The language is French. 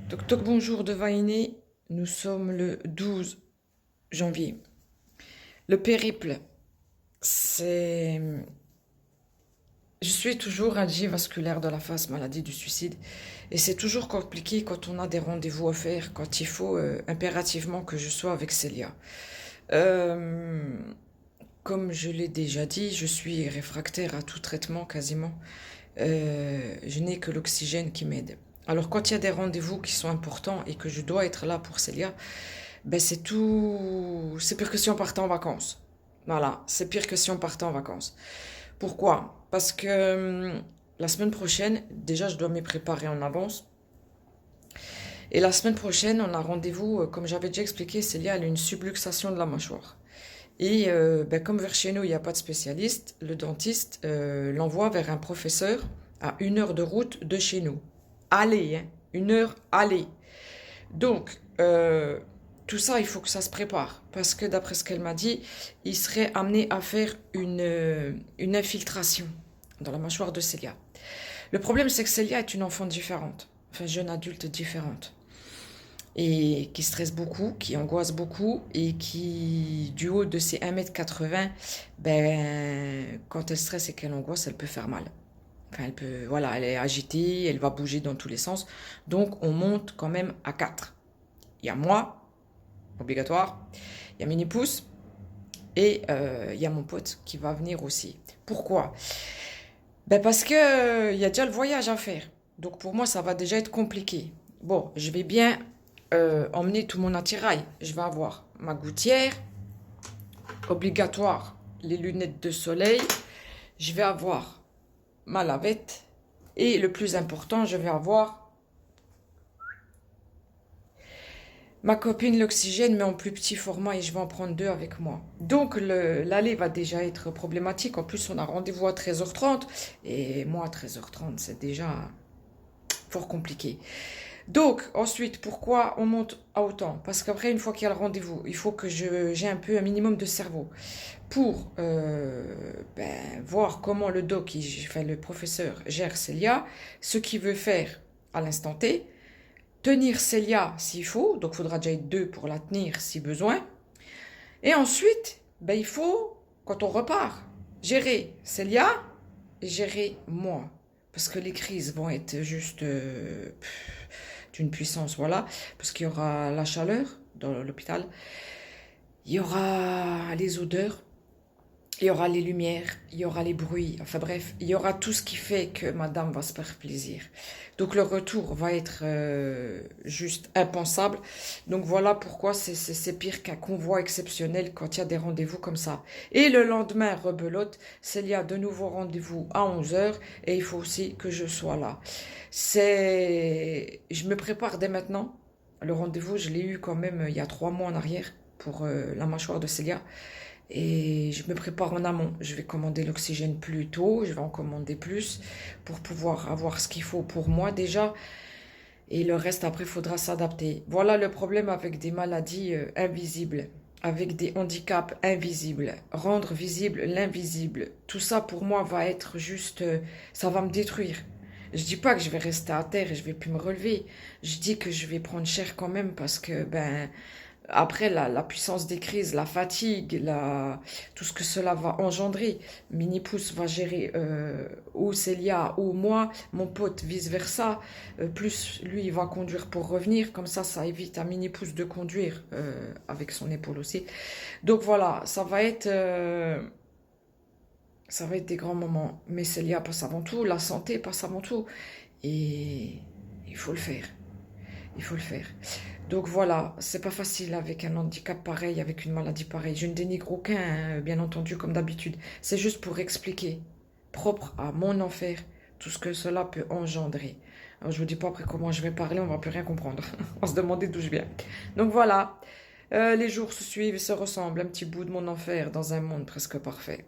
Toc toc, bonjour de Vainé, nous sommes le 12 janvier. Le périple, c'est... Je suis toujours algie vasculaire de la face, maladie du suicide. Et c'est toujours compliqué quand on a des rendez-vous à faire, quand il faut impérativement que je sois avec Célia. Euh, Comme je l'ai déjà dit, je suis réfractaire à tout traitement quasiment. Je n'ai que l'oxygène qui m'aide. Alors quand il y a des rendez-vous qui sont importants et que je dois être là pour Célia, ben c'est tout, c'est pire que si on partait en vacances. Voilà, c'est pire que si on partait en vacances. Pourquoi? Parce que la semaine prochaine, déjà je dois me préparer en avance. Et la semaine prochaine, on a rendez-vous, comme j'avais déjà expliqué, Célia elle a une subluxation de la mâchoire. Et ben, comme vers chez nous, il n'y a pas de spécialiste, le dentiste l'envoie vers un professeur à 1 heure de route de chez nous. Allez, hein, 1 heure, allez. Donc, tout ça, il faut que ça se prépare. Parce que d'après ce qu'elle m'a dit, il serait amené à faire une infiltration dans la mâchoire de Célia. Le problème, c'est que Célia est une enfant différente. Enfin, jeune adulte différente et qui stresse beaucoup, qui angoisse beaucoup et qui, du haut de ses 1,80 m, ben, quand elle stresse et qu'elle angoisse, elle peut faire mal. Enfin, elle peut, voilà, elle est agitée, elle va bouger dans tous les sens. Donc, on monte quand même à 4. Il y a moi, obligatoire, il y a Mini-Pouce et il y a mon pote qui va venir aussi. Pourquoi? Ben parce que il y a déjà le voyage à faire. Donc, pour moi, ça va déjà être compliqué. Bon, je vais bien emmener tout mon attirail. Je vais avoir ma gouttière, obligatoire, les lunettes de soleil. Je vais avoir ma lavette. Et le plus important, je vais avoir ma copine l'oxygène, mais en plus petit format, et je vais en prendre 2 avec moi. Donc l'aller va déjà être problématique. En plus, on a rendez-vous à 13h30. Et moi, à 13h30, c'est déjà fort compliqué. Donc, ensuite, pourquoi on monte à autant? Parce qu'après, une fois qu'il y a le rendez-vous, il faut que j'ai un peu un minimum de cerveau pour voir comment le doc, enfin, le professeur gère Célia, ce qu'il veut faire à l'instant T, tenir Célia s'il faut, donc il faudra déjà être 2 pour la tenir si besoin. Et ensuite, il faut, quand on repart, gérer Célia et gérer moi. Parce que les crises vont être juste d'une puissance, voilà. Parce qu'il y aura la chaleur dans l'hôpital, il y aura les odeurs, il y aura les lumières, il y aura les bruits, enfin bref, il y aura tout ce qui fait que madame va se faire plaisir. Donc le retour va être juste impensable. Donc voilà pourquoi c'est pire qu'un convoi exceptionnel quand il y a des rendez-vous comme ça. Et le lendemain, rebelote, il y a de nouveaux rendez-vous à 11h et il faut aussi que je sois là. Je me prépare dès maintenant. Le rendez-vous, je l'ai eu quand même il y a 3 mois en arrière pour la mâchoire de Célia. Et je me prépare en amont. Je vais commander l'oxygène plus tôt, je vais en commander plus pour pouvoir avoir ce qu'il faut pour moi déjà. Et le reste, après, il faudra s'adapter. Voilà le problème avec des maladies invisibles, avec des handicaps invisibles. Rendre visible l'invisible. Tout ça, pour moi, va être juste... ça va me détruire. Je dis pas que je vais rester à terre et je vais plus me relever. Je dis que je vais prendre cher quand même parce que, après, la puissance des crises, la fatigue, tout ce que cela va engendrer. Mini-Pouce va gérer ou Célia ou moi, mon pote vice-versa. Plus lui, il va conduire pour revenir. Comme ça évite à Mini-Pouce de conduire avec son épaule aussi. Donc voilà, ça va être des grands moments. Mais Célia passe avant tout, la santé passe avant tout. Et il faut le faire. Il faut le faire. Donc voilà, c'est pas facile avec un handicap pareil, avec une maladie pareille. Je ne dénigre aucun, hein, bien entendu, comme d'habitude. C'est juste pour expliquer, propre à mon enfer, tout ce que cela peut engendrer. Alors je vous dis pas après comment je vais parler, on va plus rien comprendre. On va se demander d'où je viens. Donc voilà, les jours se suivent et se ressemblent. Un petit bout de mon enfer dans un monde presque parfait.